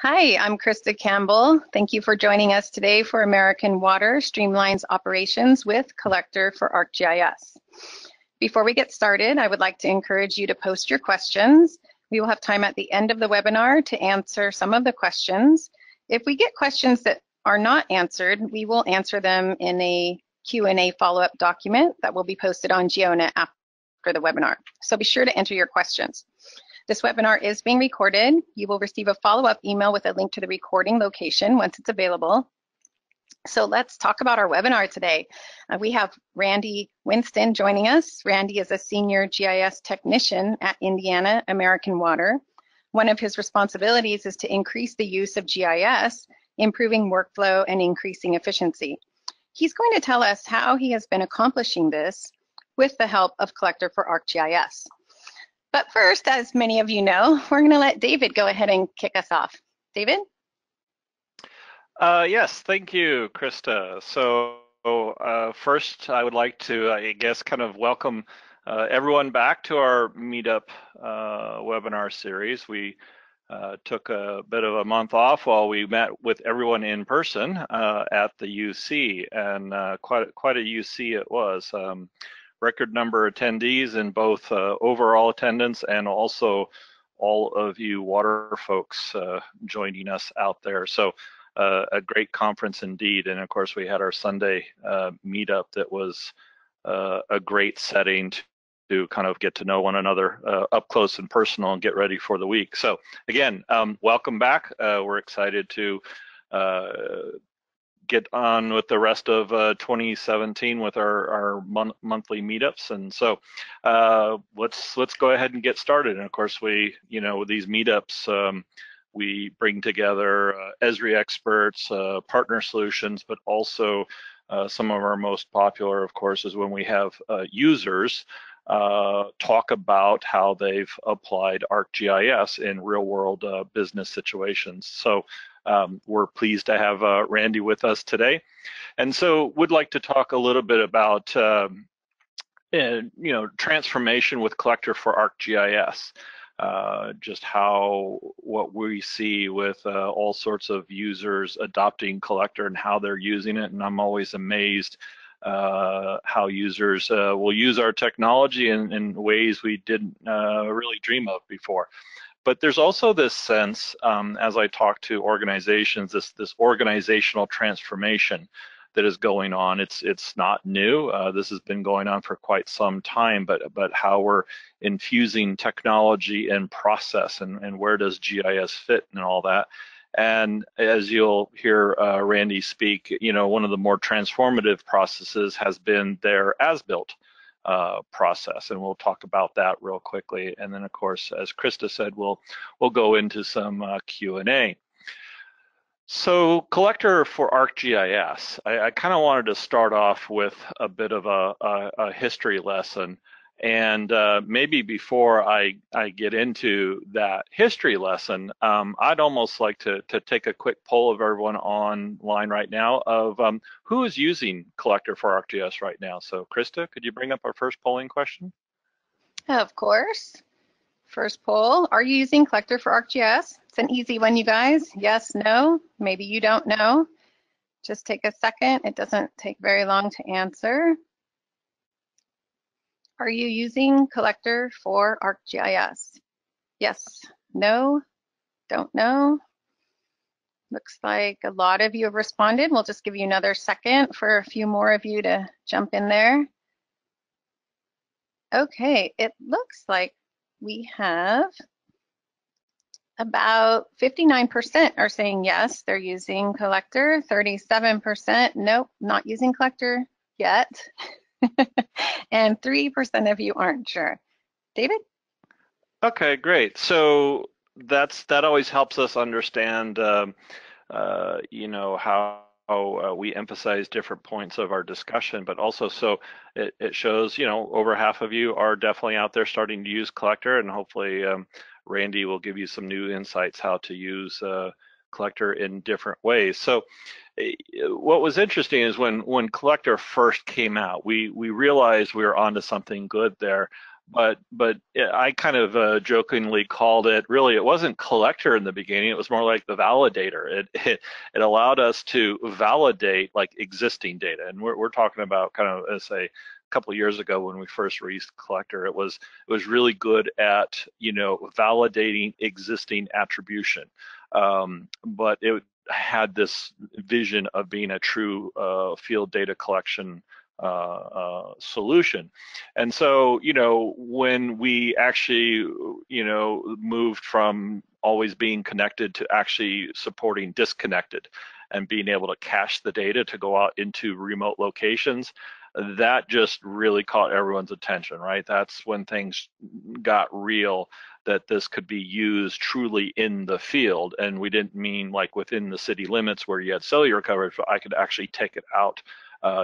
Hi, I'm Krista Campbell. Thank you for joining us today for American Water Streamlines Operations with Collector for ArcGIS. Before we get started, I would like to encourage you to post your questions. We will have time at the end of the webinar to answer some of the questions. If we get questions that are not answered, we will answer them in a Q&A follow-up document that will be posted on GeoNet after the webinar. So be sure to enter your questions. This webinar is being recorded. You will receive a follow-up email with a link to the recording location once it's available. So let's talk about our webinar today. We have Randy Winston joining us. Randy is a senior GIS technician at Indiana American Water. One of his responsibilities is to increase the use of GIS, improving workflow and increasing efficiency. He's going to tell us how he has been accomplishing this with the help of Collector for ArcGIS. But first, as many of you know, we're going to let David go ahead and kick us off. David? Yes, thank you, Krista. So first, I would like to, I guess, kind of welcome everyone back to our Meetup webinar series. We took a bit of a month off while we met with everyone in person at the UC, and quite a UC it was. Record number of attendees in both overall attendance and also all of you water folks joining us out there. So a great conference indeed. And of course, we had our Sunday meetup that was a great setting to kind of get to know one another up close and personal and get ready for the week. So again, welcome back. We're excited to get on with the rest of 2017 with our monthly meetups, and so let's go ahead and get started. And of course, we, with these meetups, we bring together Esri experts, partner solutions, but also some of our most popular, of course, is when we have users talk about how they've applied ArcGIS in real-world business situations. So we're pleased to have Randy with us today, and so would like to talk a little bit about transformation with Collector for ArcGIS, just what we see with all sorts of users adopting Collector and how they're using it. And I'm always amazed how users will use our technology in ways we didn't really dream of before. But there's also this sense, as I talk to organizations, this organizational transformation that is going on. It's not new. This has been going on for quite some time, but how we're infusing technology and process, and where does GIS fit and all that. And as you'll hear Randy speak, one of the more transformative processes has been their as-built process, and we'll talk about that real quickly. And then, of course, as Krista said, we'll go into some Q&A. So, Collector for ArcGIS, I kind of wanted to start off with a bit of a history lesson. And maybe before I get into that history lesson, I'd almost like to take a quick poll of everyone online right now of who is using Collector for ArcGIS right now. So Krista, could you bring up our first polling question? Of course. First poll, are you using Collector for ArcGIS? It's an easy one, you guys. Yes, no, maybe you don't know. Just take a second. It doesn't take very long to answer. Are you using Collector for ArcGIS? Yes, no, don't know. Looks like a lot of you have responded. We'll just give you another second for a few more of you to jump in there. Okay, it looks like we have about 59% are saying yes, they're using Collector. 37%, nope, not using Collector yet. And 3% of you aren't sure. David? Okay, great. So that always helps us understand, how we emphasize different points of our discussion, but also so it shows, over half of you are definitely out there starting to use Collector, and hopefully Randy will give you some new insights how to use Collector in different ways. So what was interesting is when Collector first came out, we realized we were onto something good there, but I kind of jokingly called it, really, it wasn't collector in the beginning, it was more like the validator. It allowed us to validate like existing data. And we're talking about kind of, as a couple of years ago when we first released collector, it was really good at, validating existing attribution. But it had this vision of being a true field data collection solution. And so, when we actually, moved from always being connected to actually supporting disconnected and being able to cache the data to go out into remote locations, that just really caught everyone's attention, right? That's when things got real, that this could be used truly in the field. And we didn't mean like within the city limits where you had cellular coverage, but I could actually take it out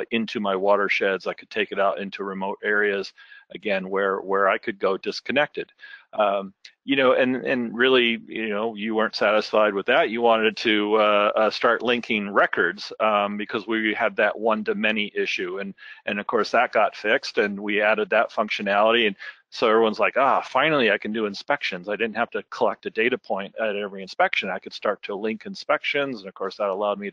into my watersheds. I could take it out into remote areas, again, where I could go disconnected. And really, you weren't satisfied with that. You wanted to start linking records because we had that one-to-many issue, and of course that got fixed, and we added that functionality, and so everyone's like, finally I can do inspections. I didn't have to collect a data point at every inspection. I could start to link inspections, and of course that allowed me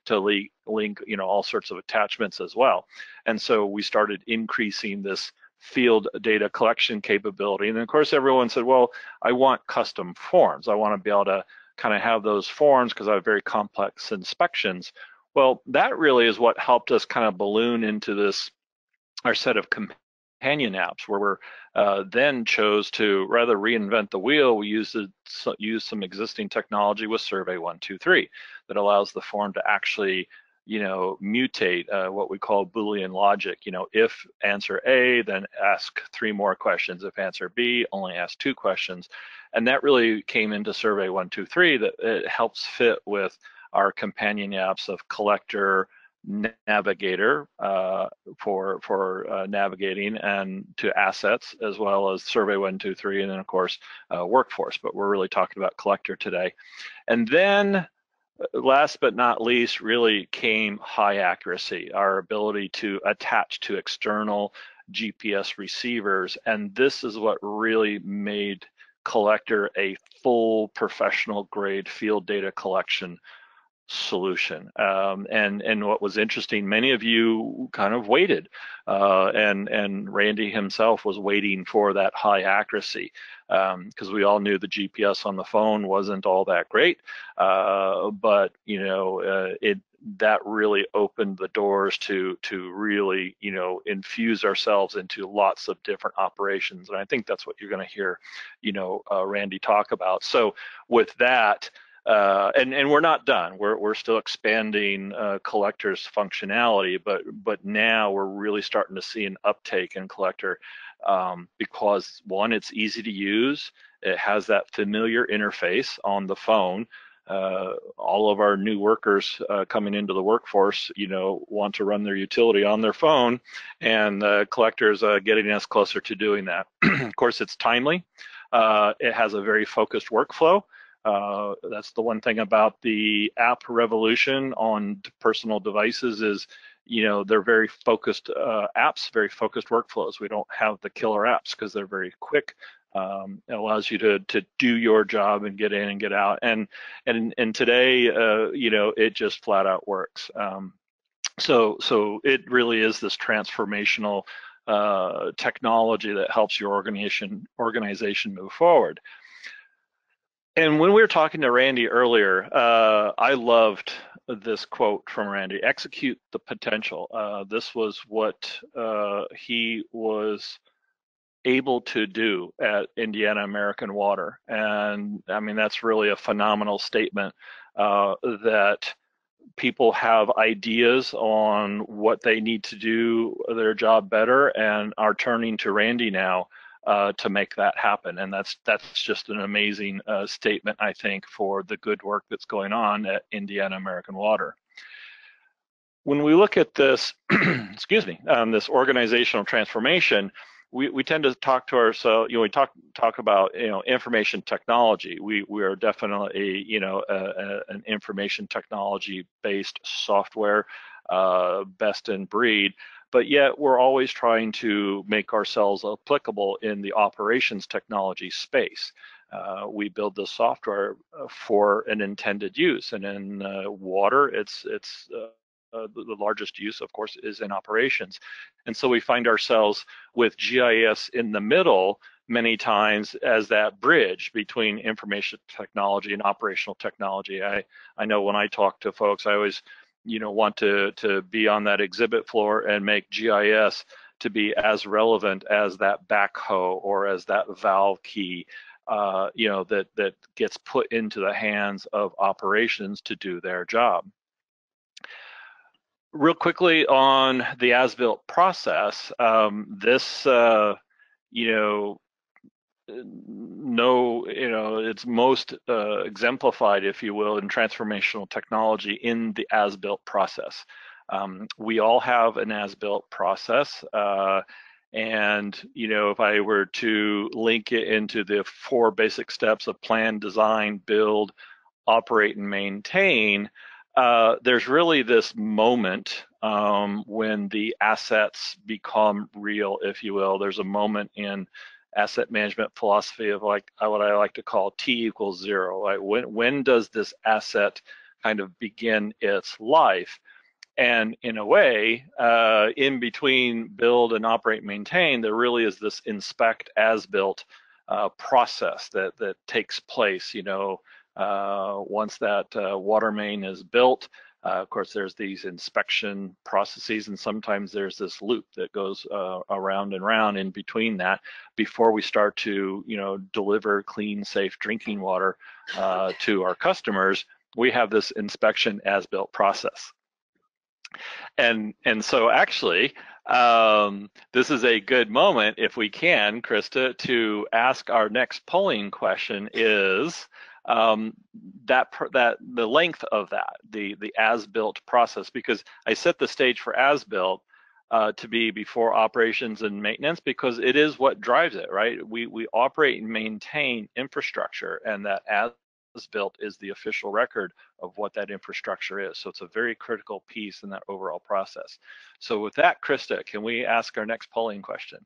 to link all sorts of attachments as well. And so we started increasing this field data collection capability. And then of course everyone said, well, I want custom forms. I want to be able to kind of have those forms because I have very complex inspections. Well, that really is what helped us kind of balloon into our set of companion apps, where we're then chose to, rather reinvent the wheel, we used some existing technology with Survey 123 that allows the form to actually mutate what we call Boolean logic. If answer A, then ask 3 more questions. If answer B, only ask 2 questions. And that really came into Survey 123, that it helps fit with our companion apps of Collector, Navigator for navigating and to assets, as well as Survey 123, and then of course Workforce. But we're really talking about Collector today. And then last but not least really came high accuracy, our ability to attach to external GPS receivers. And this is what really made Collector a full professional grade field data collection solution. And what was interesting, many of you kind of waited, and Randy himself was waiting for that high accuracy, because we all knew the GPS on the phone wasn't all that great, but that really opened the doors to really infuse ourselves into lots of different operations. And I think that's what you're going to hear Randy talk about. So with that, and we're not done. We're still expanding Collector's functionality, but now we're really starting to see an uptake in Collector because, one, it's easy to use. It has that familiar interface on the phone. All of our new workers coming into the workforce, want to run their utility on their phone, and Collector is getting us closer to doing that. Of course, it's timely. It has a very focused workflow. That's the one thing about the app revolution on personal devices is, they're very focused apps, very focused workflows. We don't have the killer apps because they're very quick. It allows you to do your job and get in and get out. And today, it just flat out works. So it really is this transformational technology that helps your organization move forward. And when we were talking to Randy earlier, I loved this quote from Randy: "Execute the potential." This was what he was able to do at Indiana American Water. And I mean, that's really a phenomenal statement, that people have ideas on what they need to do their job better and are turning to Randy now to make that happen. And that's just an amazing statement, I think, for the good work that's going on at Indiana American Water. When we look at this, excuse me, this organizational transformation, we tend to talk to ourselves, we talk about, information technology. We are definitely, an information technology based software, best in breed. but yet we're always trying to make ourselves applicable in the operations technology space. We build the software for an intended use, and in water, it's the largest use, of course, is in operations. And so we find ourselves with GIS in the middle many times as that bridge between information technology and operational technology. I know when I talk to folks, I always want to be on that exhibit floor and make GIS to be as relevant as that backhoe or as that valve key that gets put into the hands of operations to do their job. Real quickly on the as-built process, it's most exemplified, if you will, in transformational technology in the as-built process. We all have an as-built process, and if I were to link it into the 4 basic steps of plan, design, build, operate, and maintain, there's really this moment when the assets become real, if you will. There's a moment in asset management philosophy of what I like to call T equals 0. Right? When does this asset kind of begin its life? And in a way, in between build and operate, maintain, there really is this inspect as built process that takes place. Once that water main is built, of course, there's these inspection processes, and sometimes there's this loop that goes around and around in between that before we start to, deliver clean, safe drinking water to our customers. We have this inspection as built process. And so actually, this is a good moment, if we can, Krista, to ask our next polling question is the length of that, the as-built process, because I set the stage for as-built to be before operations and maintenance, because it is what drives it, right? We operate and maintain infrastructure, and that as-built is the official record of what that infrastructure is. So it's a very critical piece in that overall process. So with that, Krista, can we ask our next polling question?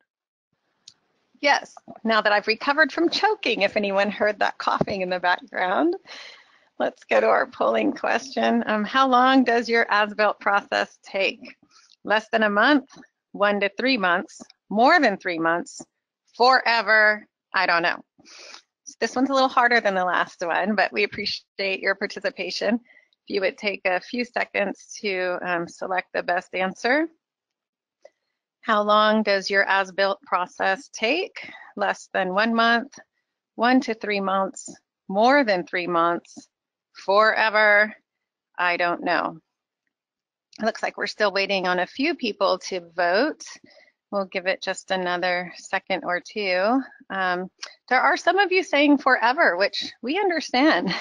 Yes, now that I've recovered from choking, if anyone heard that coughing in the background, let's go to our polling question. How long does your as-built process take? Less than a month, 1 to 3 months, more than 3 months, forever, I don't know. This one's a little harder than the last one, but we appreciate your participation. If you would take a few seconds to select the best answer. How long does your as-built process take? Less than 1 month, 1 to 3 months, more than 3 months, forever, I don't know. It looks like we're still waiting on a few people to vote. We'll give it just another second or two. There are some of you saying forever, which we understand.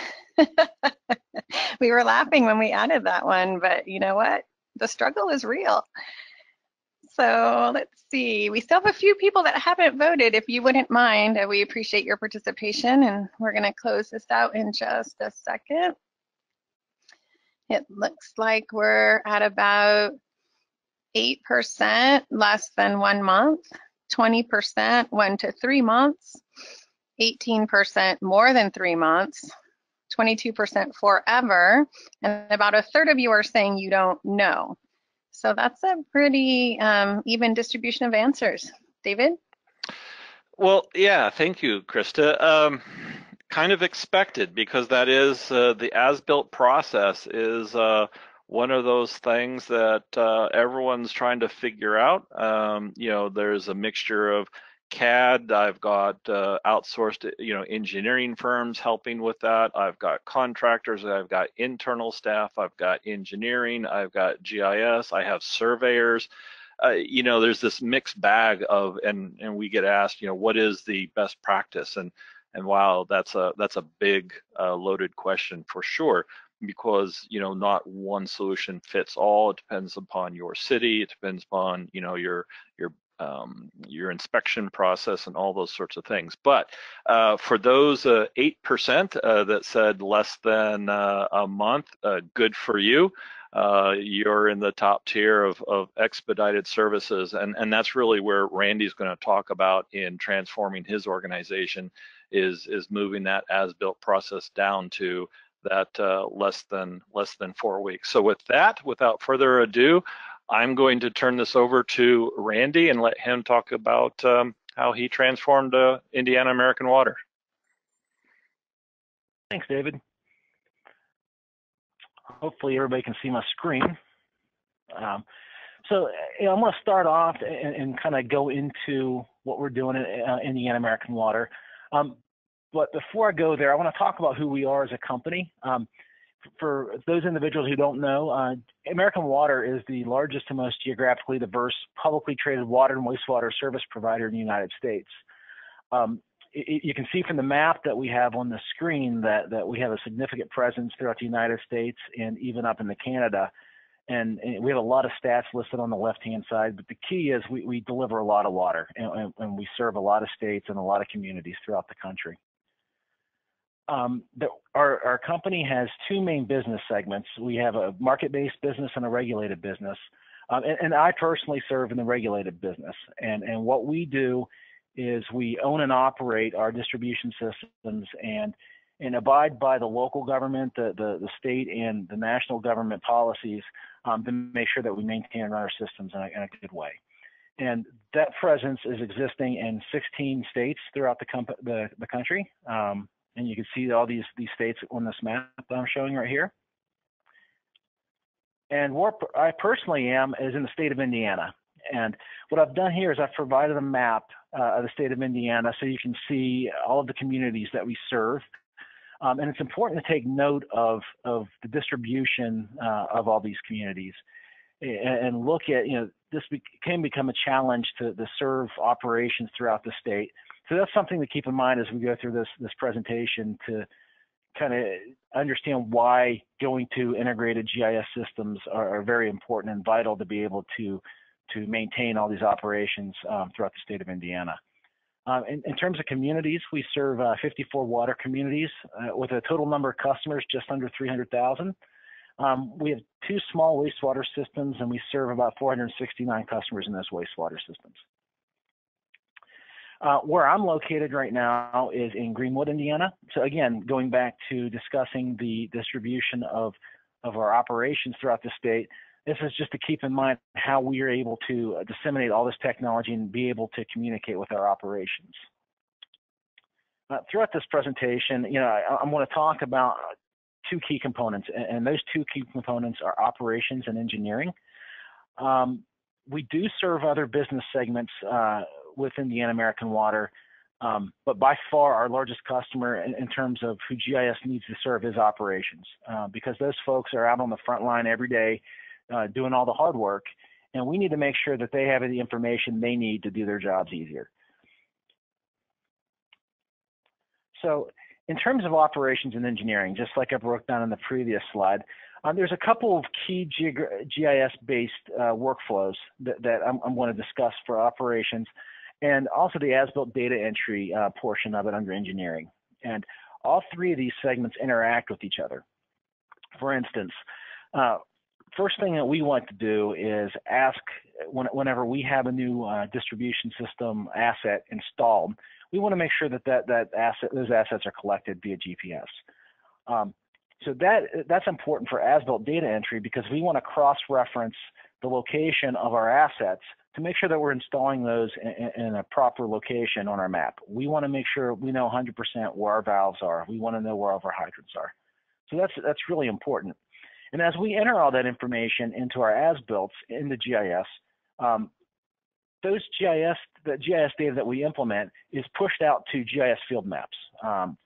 We were laughing when we added that one, but you know what? The struggle is real. So let's see, we still have a few people that haven't voted. If you wouldn't mind, we appreciate your participation, and we're gonna close this out in just a second. It looks like we're at about 8% less than 1 month, 20% 1 to 3 months, 18% more than 3 months, 22% forever, and about a third of you are saying you don't know. So that's a pretty even distribution of answers. David? Well, yeah, thank you, Krista. Kind of expected, because that is the as-built process is one of those things that everyone's trying to figure out. There's a mixture of CAD. I've got outsourced, engineering firms helping with that. I've got contractors. I've got internal staff. I've got engineering. I've got GIS. I have surveyors. There's this mixed bag of, and we get asked, what is the best practice? And wow, that's a big loaded question for sure, because not one solution fits all. It depends upon your city. It depends upon your your inspection process and all those sorts of things. But for those 8% that said less than a month, good for you. You're in the top tier of expedited services, and that's really where Randy's going to talk about in transforming his organization, is moving that as-built process down to that less than 4 weeks. So with that, without further ado, I'm going to turn this over to Randy and let him talk about how he transformed Indiana American Water. Thanks, David. Hopefully everybody can see my screen. So I'm going to start off and kind of go into what we're doing at Indiana American Water. But before I go there, I want to talk about who we are as a company. For those individuals who don't know, American Water is the largest and most geographically diverse publicly traded water and wastewater service provider in the United States. You can see from the map that we have on the screen that we have a significant presence throughout the United States and even up into Canada. And we have a lot of stats listed on the left-hand side, but the key is we deliver a lot of water, and we serve a lot of states and a lot of communities throughout the country. Our company has two main business segments. We have a market-based business and a regulated business. And I personally serve in the regulated business. And what we do is we own and operate our distribution systems and abide by the local government, the state, and the national government policies to make sure that we maintain and run our systems in a good way. And that presence is existing in 16 states throughout the country. And you can see all these states on this map that I'm showing right here. And where I personally am is in the state of Indiana. And what I've done here is I've provided a map of the state of Indiana so you can see all of the communities that we serve. And it's important to take note of the distribution of all these communities and look at, this can become a challenge to serve operations throughout the state. So that's something to keep in mind as we go through this presentation, to kind of understand why going to integrated GIS systems are very important and vital to be able to maintain all these operations throughout the state of Indiana. In terms of communities, we serve 54 water communities with a total number of customers just under 300,000. We have 2 small wastewater systems, and we serve about 469 customers in those wastewater systems. Where I'm located right now is in Greenwood, Indiana. So again, going back to discussing the distribution of our operations throughout the state, this is just to keep in mind how we are able to disseminate all this technology and be able to communicate with our operations. Throughout this presentation, I'm going to talk about 2 key components, and those 2 key components are operations and engineering. We do serve other business segments with Indiana American Water, but by far our largest customer in terms of who GIS needs to serve is operations, because those folks are out on the front line every day doing all the hard work, and we need to make sure that they have the information they need to do their jobs easier. So in terms of operations and engineering, just like I broke down in the previous slide, there's a couple of key GIS-based workflows that I'm going to discuss for operations, and also the as-built data entry portion of it under engineering. And all 3 of these segments interact with each other. For instance, first thing that we want to do is ask, whenever we have a new distribution system asset installed, we want to make sure that those assets are collected via GPS. So that's important for as-built data entry, because we want to cross-reference the location of our assets to make sure that we're installing those in a proper location on our map. We want to make sure we know 100% where our valves are. We want to know where all of our hydrants are. So that's really important. And as we enter all that information into our as-builts in the GIS, the GIS data that we implement is pushed out to GIS Field Maps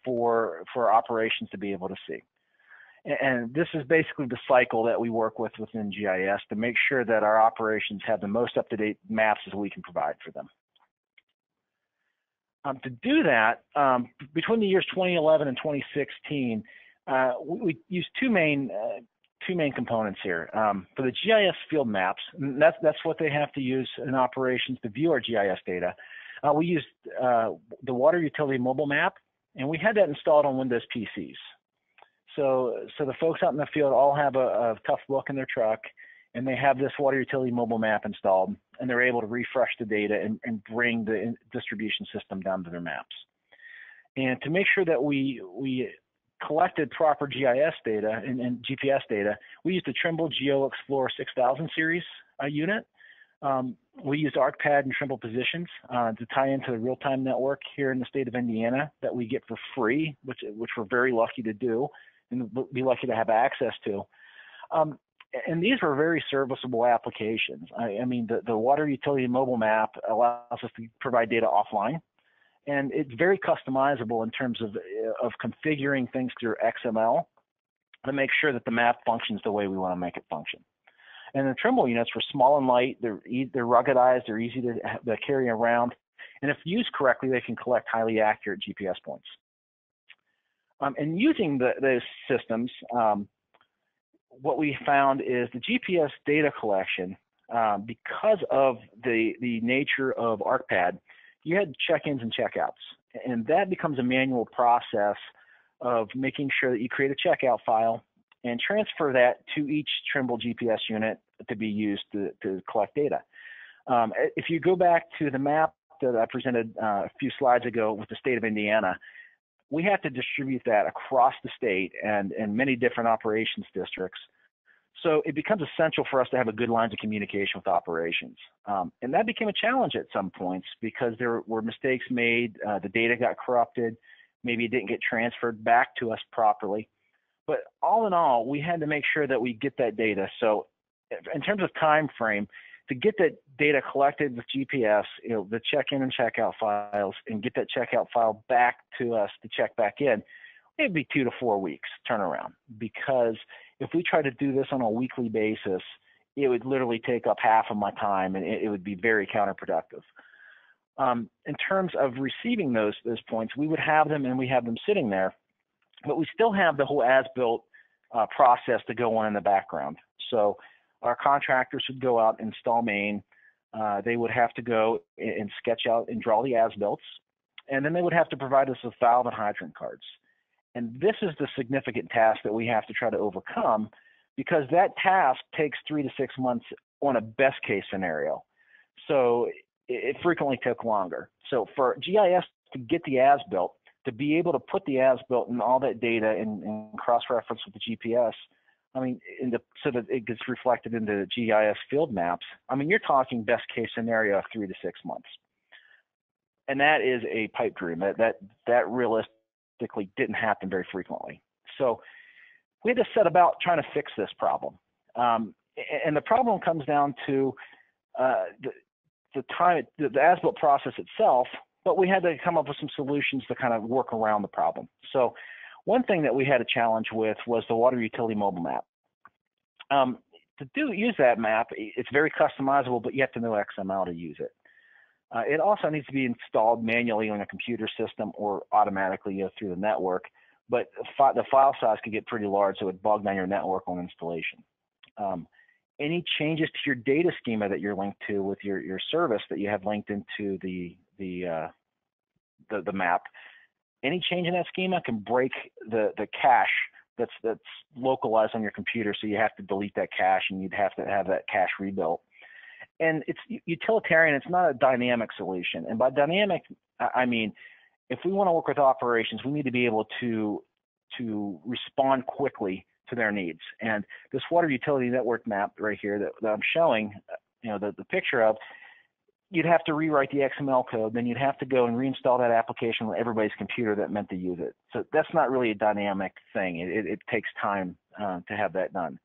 for operations to be able to see. And this is basically the cycle that we work with within GIS to make sure that our operations have the most up-to-date maps as we can provide for them. To do that, between the years 2011 and 2016, we used two two main components here. For the GIS Field Maps, and that's what they have to use in operations to view our GIS data. We used the Water Utility Mobile Map, and we had that installed on Windows PCs. So the folks out in the field all have a tough book in their truck, and they have this Water Utility Mobile Map installed, and they're able to refresh the data and bring the distribution system down to their maps. And to make sure that we collected proper GIS data and GPS data, we used the Trimble Geo Explorer 6000 series unit. We used ArcPad and Trimble Positions to tie into the real-time network here in the state of Indiana that we get for free, which we're very lucky to do and be lucky to have access to. And these were very serviceable applications. I mean, the Water Utility Mobile Map allows us to provide data offline, and it's very customizable in terms of configuring things through XML to make sure that the map functions the way we want to make it function. And the Trimble units were small and light, they're ruggedized, they're easy to carry around, and if used correctly, they can collect highly accurate GPS points. And using those systems, what we found is the GPS data collection, because of the nature of ArcPad, you had check-ins and check-outs, and that becomes a manual process of making sure that you create a checkout file and transfer that to each Trimble GPS unit to be used to collect data. If you go back to the map that I presented a few slides ago with the state of Indiana, we have to distribute that across the state and many different operations districts. So it becomes essential for us to have a good lines of communication with operations. And that became a challenge at some points because there were mistakes made, the data got corrupted, maybe it didn't get transferred back to us properly. But all in all, we had to make sure that we get that data. So in terms of time frame, to get that data collected with GPS, the check-in and check-out files, and get that checkout file back to us to check back in, it'd be 2 to 4 weeks turnaround. Because if we try to do this on a weekly basis, it would literally take up half of my time, and it would be very counterproductive. In terms of receiving those points, we would have them, and we have them sitting there, but we still have the whole as-built process to go on in the background. So our contractors would go out and install main. They would have to go and sketch out and draw the as-builts, and then they would have to provide us with valve and hydrant cards. And this is the significant task that we have to try to overcome, because that task takes 3 to 6 months on a best case scenario. So it frequently took longer. So for GIS to get the as-built, to be able to put the as-built and all that data and cross-reference with the GPS, I mean, so that it gets reflected in the GIS Field Maps, I mean, you're talking best case scenario of 3 to 6 months. And that is a pipe dream. That realistically didn't happen very frequently. So we had to set about trying to fix this problem. And the problem comes down to the as-built process itself, but we had to come up with some solutions to kind of work around the problem. So one thing that we had a challenge with was the Water Utility Mobile Map. To use that map, it's very customizable, but you have to know XML to use it. It also needs to be installed manually on a computer system or automatically through the network, but the file size could get pretty large, so it would bog down your network on installation. Any changes to your data schema that you're linked to with your service that you have linked into the map, any change in that schema can break the cache that's localized on your computer, so you have to delete that cache and you'd have to have that cache rebuilt. And it's utilitarian, it's not a dynamic solution. And by dynamic, I mean, if we want to work with operations, we need to be able to respond quickly to their needs. And this water utility network map right here that I'm showing, the picture of, you'd have to rewrite the XML code, then you'd have to go and reinstall that application on everybody's computer that meant to use it. So that's not really a dynamic thing. It takes time to have that done.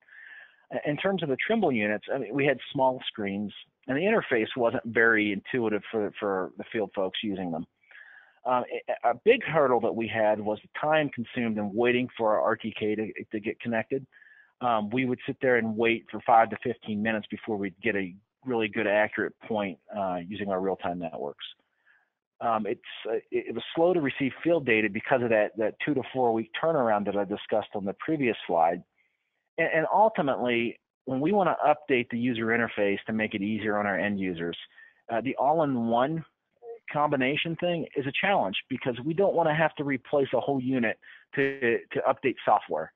In terms of the Trimble units, I mean, we had small screens, and the interface wasn't very intuitive for the field folks using them. A big hurdle that we had was the time consumed in waiting for our RTK to get connected. We would sit there and wait for 5 to 15 minutes before we'd get a really good accurate point using our real-time networks. It was slow to receive field data because of that 2 to 4 week turnaround that I discussed on the previous slide. And ultimately, when we want to update the user interface to make it easier on our end users, the all-in-one combination thing is a challenge because we don't want to have to replace a whole unit to update software.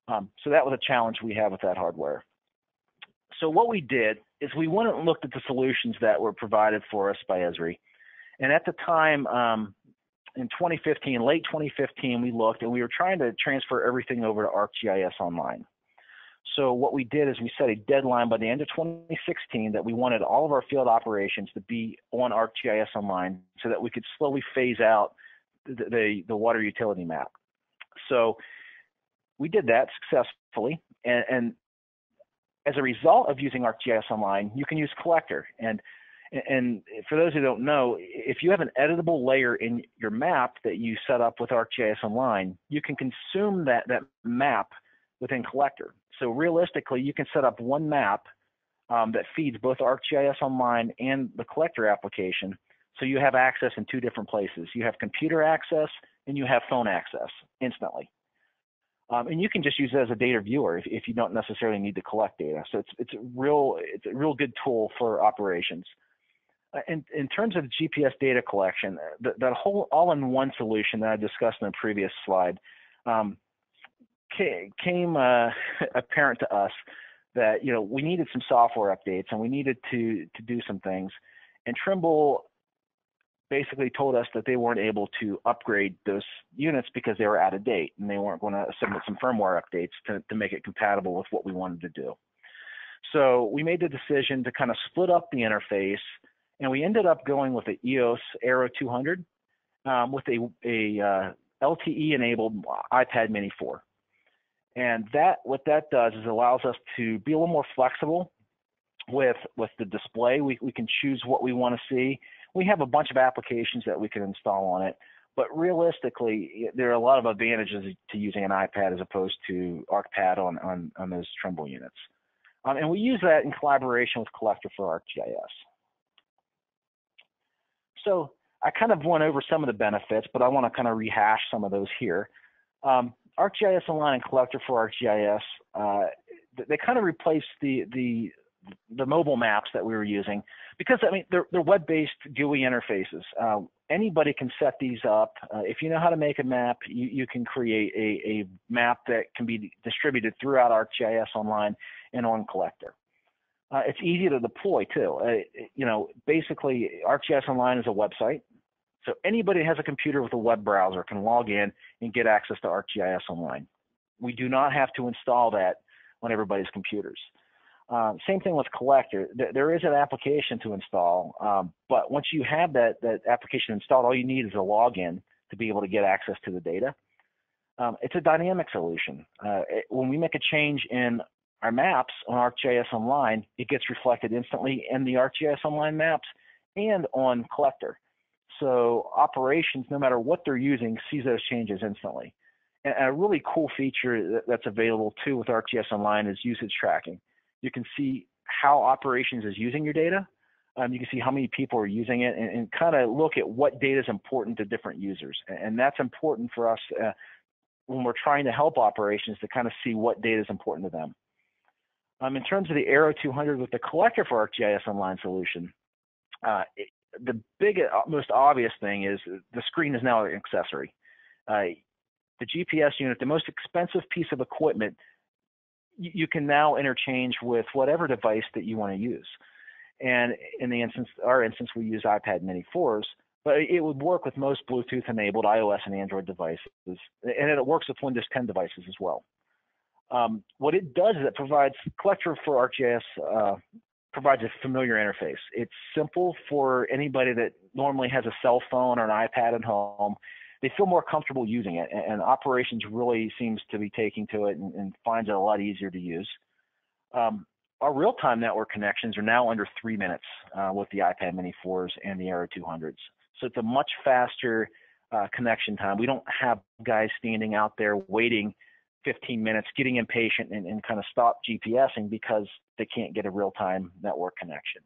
So that was a challenge we have with that hardware. So what we did is we went and looked at the solutions that were provided for us by Esri. And at the time, in 2015, late 2015, we looked and we were trying to transfer everything over to ArcGIS Online. So what we did is we set a deadline by the end of 2016 that we wanted all of our field operations to be on ArcGIS Online so that we could slowly phase out the water utility map. So we did that successfully, and as a result of using ArcGIS Online, you can use Collector. And for those who don't know, if you have an editable layer in your map that you set up with ArcGIS Online, you can consume that map within Collector. So realistically, you can set up one map that feeds both ArcGIS Online and the Collector application, so you have access in two different places. You have computer access and you have phone access instantly. And you can just use it as a data viewer if you don't necessarily need to collect data. So it's a real good tool for operations. In terms of GPS data collection, that whole all-in-one solution that I discussed in the previous slide came apparent to us that we needed some software updates and we needed to do some things. And Trimble basically told us that they weren't able to upgrade those units because they were out of date and they weren't going to submit some firmware updates to make it compatible with what we wanted to do. So we made the decision to kind of split up the interface, and we ended up going with the EOS Aero 200 with a LTE-enabled iPad Mini 4. And what that does is allows us to be a little more flexible with the display. We can choose what we want to see. We have a bunch of applications that we can install on it, but realistically, there are a lot of advantages to using an iPad as opposed to ArcPad on those Trimble units. And we use that in collaboration with Collector for ArcGIS. So I kind of went over some of the benefits, but I want to kind of rehash some of those here. ArcGIS Online and Collector for ArcGIS, they kind of replaced the mobile maps that we were using because, I mean, they're web-based GUI interfaces. Anybody can set these up. If you know how to make a map, you can create a map that can be distributed throughout ArcGIS Online and on Collector. It's easy to deploy too. Basically, ArcGIS Online is a website. So anybody who has a computer with a web browser can log in and get access to ArcGIS Online. We do not have to install that on everybody's computers. Same thing with Collector. There is an application to install, but once you have that application installed, all you need is a login to be able to get access to the data. It's a dynamic solution. When we make a change in our maps on ArcGIS Online, it gets reflected instantly in the ArcGIS Online maps and on Collector. So operations, no matter what they're using, sees those changes instantly. And a really cool feature that's available too with ArcGIS Online is usage tracking. You can see how operations is using your data. You can see how many people are using it and kind of look at what data is important to different users. And that's important for us when we're trying to help operations to kind of see what data is important to them. In terms of the Aero 200 with the Collector for ArcGIS Online solution, the most obvious thing is the screen is now an accessory. The GPS unit, the most expensive piece of equipment, you can now interchange with whatever device that you want to use. And in our instance, we use iPad Mini 4s, but it would work with most Bluetooth-enabled iOS and Android devices, and it works with Windows 10 devices as well. What it does is it provides, Collector for ArcGIS provides a familiar interface. It's simple for anybody that normally has a cell phone or an iPad at home. They feel more comfortable using it, and operations really seems to be taking to it and finds it a lot easier to use. Our real-time network connections are now under 3 minutes with the iPad Mini 4s and the Aero 200s. So it's a much faster connection time. We don't have guys standing out there waiting 15 minutes, getting impatient and kind of stop GPSing because they can't get a real-time network connection.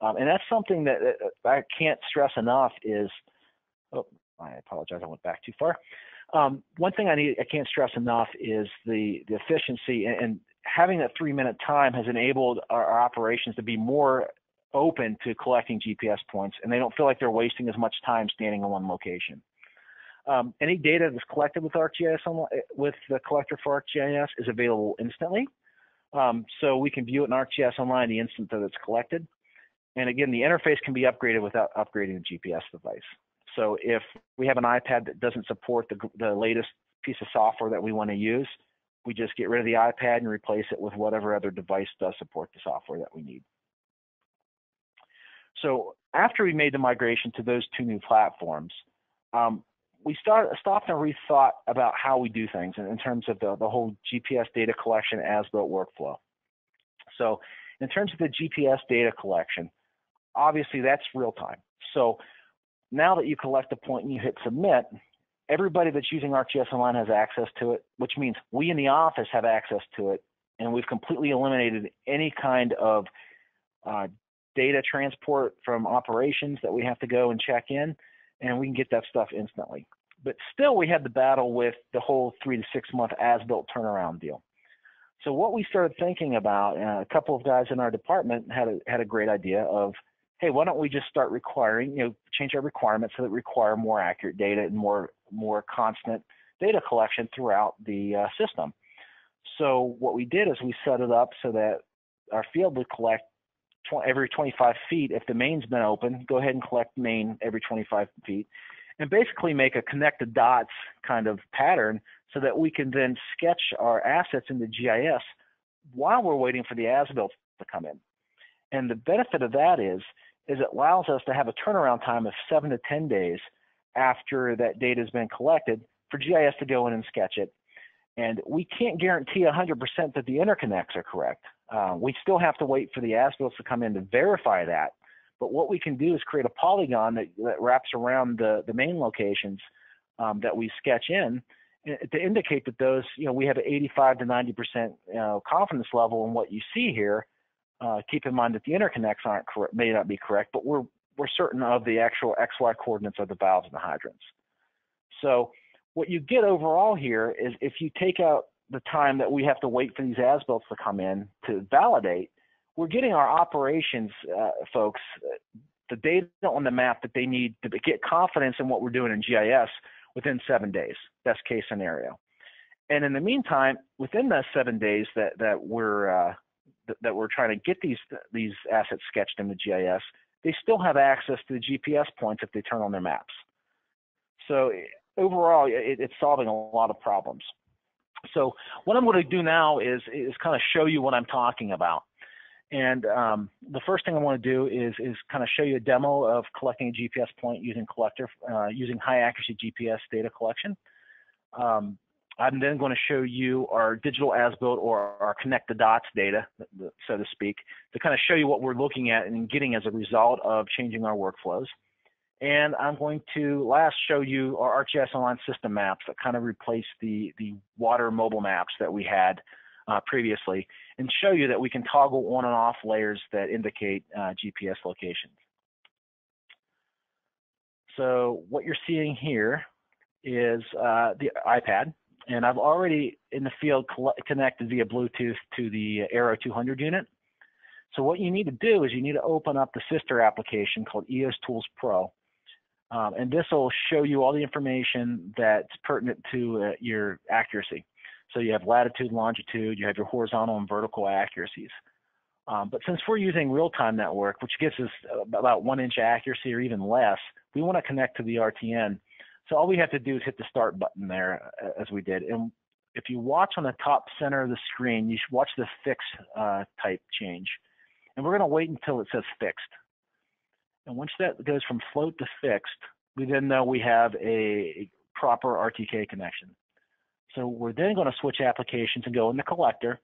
And that's something that I can't stress enough is, oh, I apologize, I went back too far. One thing I can't stress enough is the efficiency, and having that 3-minute time has enabled our operations to be more open to collecting GPS points, and they don't feel like they're wasting as much time standing in one location. Any data that's collected with ArcGIS with the collector for ArcGIS is available instantly. So we can view it in ArcGIS Online the instant that it's collected. And again, the interface can be upgraded without upgrading the GPS device. So if we have an iPad that doesn't support the latest piece of software that we want to use, we just get rid of the iPad and replace it with whatever other device does support the software that we need. So after we made the migration to those 2 new platforms, we stopped and rethought about how we do things in terms of the whole GPS data collection as-built workflow. So in terms of the GPS data collection, obviously that's real time. So now that you collect a point and you hit submit, everybody that's using ArcGIS Online has access to it, which means we in the office have access to it, and we've completely eliminated any kind of data transport from operations that we have to go and check in, and we can get that stuff instantly. But still, we had the battle with the whole 3 to 6 month as-built turnaround deal. So what we started thinking about, a couple of guys in our department had a great idea of, hey, why don't we just start requiring, change our requirements so that require more accurate data and more constant data collection throughout the system. So what we did is we set it up so that our field would collect every 25 feet. If the main's been open, go ahead and collect main every 25 feet, and basically make a connected dots kind of pattern so that we can then sketch our assets into GIS while we're waiting for the as-built to come in. And the benefit of that is it allows us to have a turnaround time of 7 to 10 days after that data has been collected for GIS to go in and sketch it. And we can't guarantee 100% that the interconnects are correct. We still have to wait for the as-built to come in to verify that. But what we can do is create a polygon that wraps around the main locations that we sketch in to indicate that those, we have an 85 to 90% confidence level in what you see here. Keep in mind that the interconnects aren't correct, may not be correct, but we're certain of the actual XY coordinates of the valves and the hydrants. So what you get overall here is if you take out the time that we have to wait for these as-builts to come in to validate, we're getting our operations folks the data on the map that they need to get confidence in what we're doing in GIS within 7 days, best case scenario. And in the meantime, within those 7 days that we're trying to get these assets sketched into GIS, they still have access to the GPS points if they turn on their maps. So overall, it's solving a lot of problems. So what I'm going to do now is kind of show you what I'm talking about. And the first thing I want to do is kind of show you a demo of collecting a GPS point using collector, using high accuracy GPS data collection. I'm then going to show you our digital as-built or our connect the dots data, so to speak, to kind of show you what we're looking at and getting as a result of changing our workflows. And I'm going to last show you our ArcGIS Online system maps that kind of replace the water mobile maps that we had previously, and show you that we can toggle on and off layers that indicate GPS locations. So what you're seeing here is the iPad, and I've already in the field connected via Bluetooth to the Aero 200 unit. So what you need to do is you need to open up the sister application called EOS Tools Pro. And this will show you all the information that's pertinent to your accuracy. So you have latitude, longitude, you have your horizontal and vertical accuracies. But since we're using real-time network, which gives us about 1 inch accuracy or even less, we want to connect to the RTN. So all we have to do is hit the start button there, as we did. And if you watch on the top center of the screen, you should watch the fix type change. And we're going to wait until it says fixed. And once that goes from float to fixed, we then know we have a proper RTK connection. So we're then going to switch applications and go in the collector,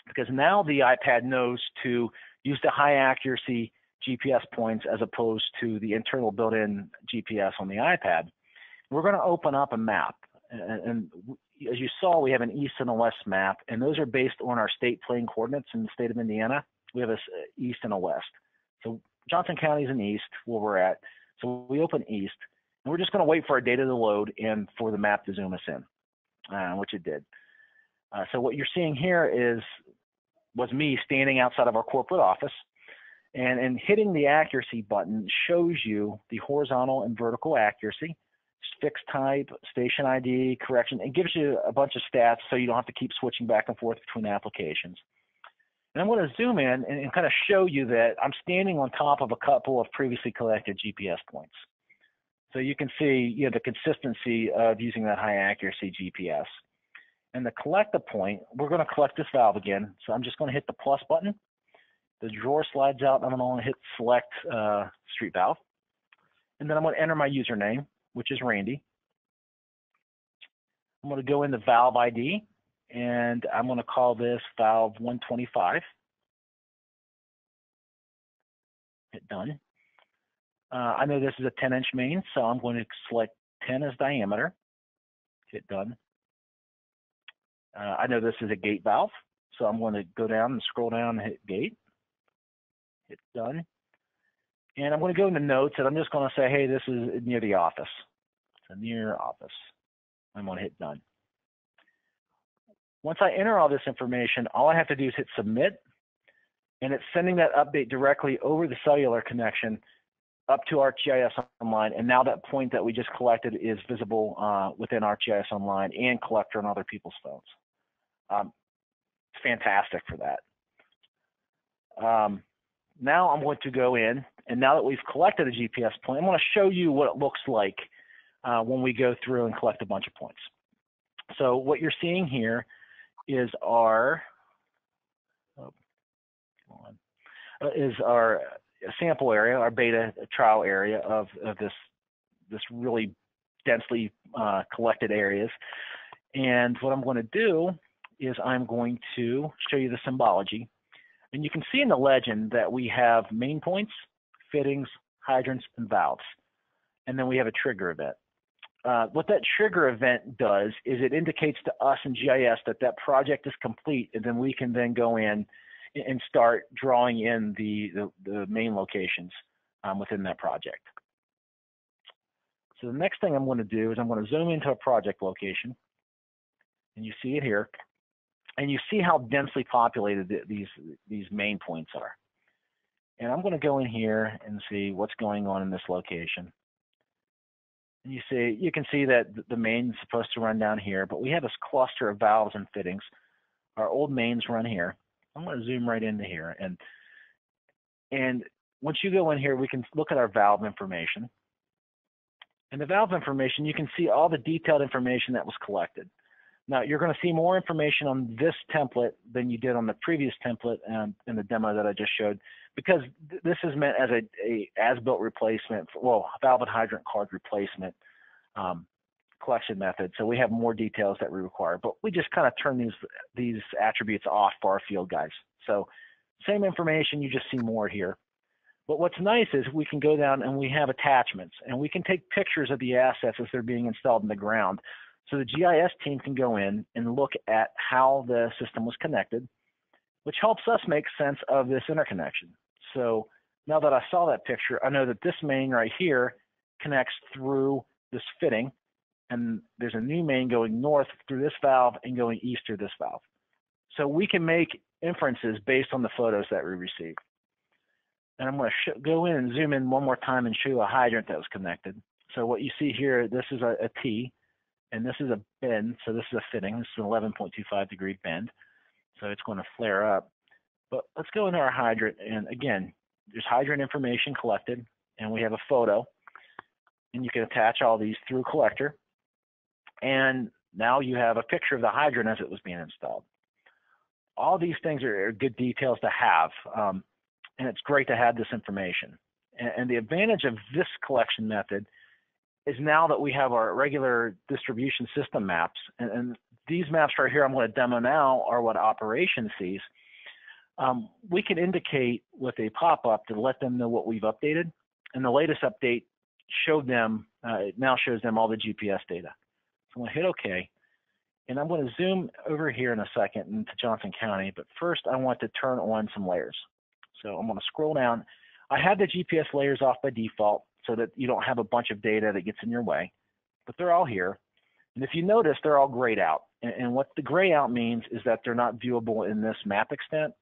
because now the iPad knows to use the high accuracy GPS points as opposed to the internal built-in GPS on the iPad. We're going to open up a map. And as you saw, we have an east and a west map, and those are based on our state plane coordinates in the state of Indiana. We have an east and a west. So Johnson County is in east, where we're at. So we open east, And we're just going to wait for our data to load and for the map to zoom us in, which it did. So what you're seeing here was me standing outside of our corporate office, and hitting the accuracy button shows you the horizontal and vertical accuracy, fixed type, station ID, correction. It gives you a bunch of stats so you don't have to keep switching back and forth between applications. And I'm going to zoom in and kind of show you that I'm standing on top of a couple of previously collected GPS points. So you can see the consistency of using that high accuracy GPS. And to collect the point, we're going to collect this valve again. So I'm just going to hit the plus button. The drawer slides out. I'm going to hit select street valve. And then I'm going to enter my username, which is Randy. I'm going to go into valve ID, and I'm going to call this valve 125. Hit done. I know this is a 10-inch main, so I'm going to select 10 as diameter. Hit done. I know this is a gate valve, so I'm going to go down and scroll down and hit gate. Hit done. And I'm going to go into notes, and I'm just going to say, hey, this is near the office. So near office. I'm going to hit done. Once I enter all this information, all I have to do is hit submit, and it's sending that update directly over the cellular connection up to ArcGIS Online, and now that point that we just collected is visible within ArcGIS Online and Collector on other people's phones. It's fantastic for that. Now I'm going to go in, and now that we've collected a GPS point, I'm going to show you what it looks like when we go through and collect a bunch of points. So what you're seeing here is our sample area, our beta trial area of this really densely collected areas. And what I'm going to do is I'm going to show you the symbology. And you can see in the legend that we have main points, fittings, hydrants, and valves. And then we have a trigger event. What that trigger event does is it indicates to us in GIS that that project is complete, and then we can then go in and start drawing in the main locations within that project. So the next thing I'm going to do is I'm going to zoom into a project location, and you see it here, and you see how densely populated these main points are. And I'm going to go in here and see what's going on in this location. And you can see that the main is supposed to run down here, but we have this cluster of valves and fittings. Our old mains run here. I'm going to zoom right into here, and once you go in here, we can look at our valve information. And the valve information, you can see all the detailed information that was collected. Now, you're going to see more information on this template than you did on the previous template in the demo that I just showed, because this is meant as a as-built replacement, valve and hydrant card replacement collection method. So we have more details that we require, but we just kind of turn these attributes off for our field guys. So same information, you just see more here. But what's nice is we can go down and we have attachments, and we can take pictures of the assets as they're being installed in the ground. So the GIS team can go in and look at how the system was connected, which helps us make sense of this interconnection. So now that I saw that picture, I know that this main right here connects through this fitting, and there's a new main going north through this valve and going east through this valve. So we can make inferences based on the photos that we receive. And I'm going to go in and zoom in one more time and show you a hydrant that was connected. So what you see here, this is a T, and this is a bend. So this is a fitting. This is an 11.25 degree bend. So it's going to flare up. But let's go into our hydrant. And again, there's hydrant information collected, and we have a photo. And you can attach all these through Collector. And now you have a picture of the hydrant as it was being installed. All these things are good details to have, and it's great to have this information. And the advantage of this collection method is now that we have our regular distribution system maps, and these maps right here I'm going to demo now are what operations sees. We can indicate with a pop-up to let them know what we've updated, and the latest update showed them, it now shows them all the GPS data. So I'm going to hit OK, and I'm going to zoom over here in a second into Johnson County, but first I want to turn on some layers. So I'm going to scroll down. I have the GPS layers off by default, so that you don't have a bunch of data that gets in your way. But they're all here. And if you notice, they're all grayed out. And what the gray out means is that they're not viewable in this map extent.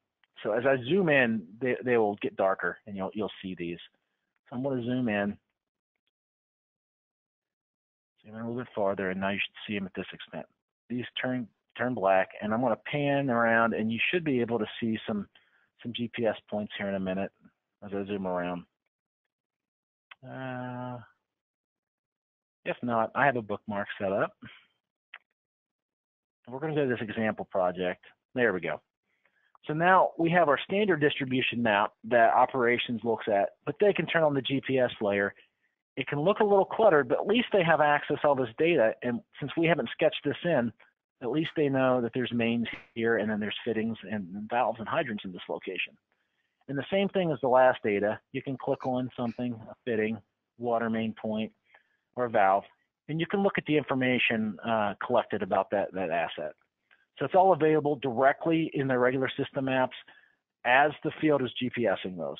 So as I zoom in, they will get darker, and you'll see these. So I'm going to zoom in a little bit farther, and now you should see them at this extent. These turn black, and I'm going to pan around, and you should be able to see some GPS points here in a minute as I zoom around. If not, I have a bookmark set up. We're going to go to this example project. There we go. So now we have our standard distribution map that operations looks at, but they can turn on the GPS layer. It can look a little cluttered, but at least they have access to all this data. And since we haven't sketched this in, at least they know that there's mains here, and then there's fittings and valves and hydrants in this location. And the same thing as the last data. You can click on something, a fitting, water main point, or a valve, and you can look at the information collected about that asset. So it's all available directly in the regular system maps as the field is GPSing those.